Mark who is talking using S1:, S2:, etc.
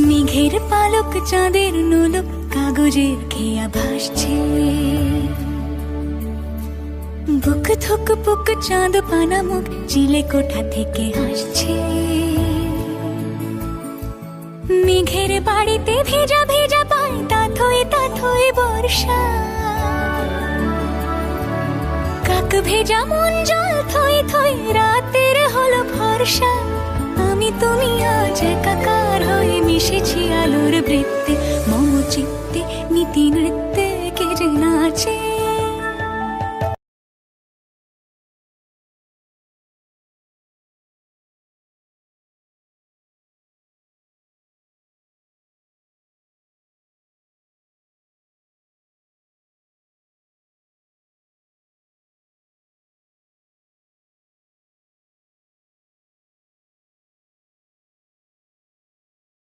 S1: মেঘের পালক চাঁদের নোলক কাগজের খেয়া ভাসছে, বুক থুক পুক চাঁদ পানা মুখ চিলে কোঠা থেকে হাসছে। মেঘের বাড়িতে ভেজা ভেজা পায় তাথই বর্ষা, কাক ভেজা মন জল থই থই রাতের হলো ভরসা। আমি তুমি আজ একাকার হই